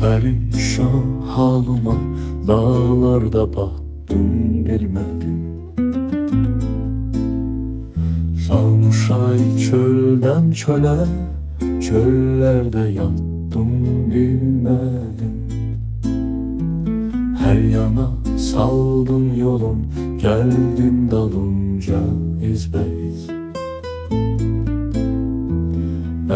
Perişan halıma dağlarda baktım bilmedim. Salmış ay çölden çöle, çöllerde yattım bilmedim. Her yana saldım yolum, geldim dalınca izbeyiz.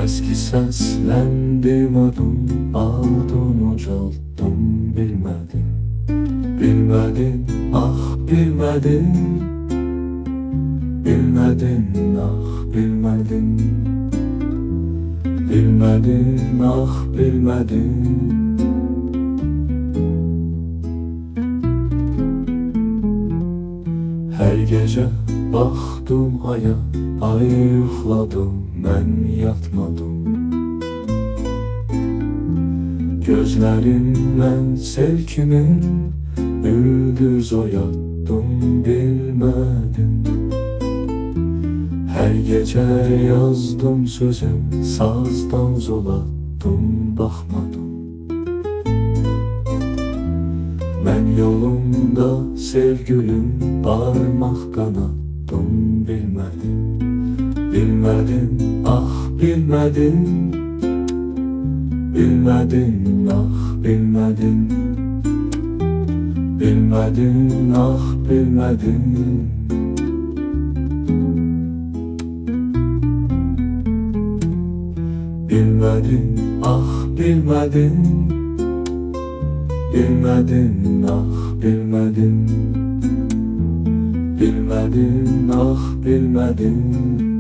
Eski seslendim adım, adını ucalttım bilmedim. Bilmedim, ah bilmedim. Bilmedim, ah bilmedim. Bilmedim, ah bilmedim. Her gece baktım aya, ayıkladım, ben yatmadım. Gözlerimden sevkimin üldüz oyattım bilmedim. Her gece yazdım sözüm, sazdan zolattım bakmadım. Ben yolumda sevgilim, parmak kanattım bilmedim. Bilmedim, ah bilmedim. Bilmedim, ah bilmedim. Bilmedim, ah bilmedim. Bilmedim, ah bilmedim. Bilmedim, ah bilmedim. Bilmedim, ah bilmedim.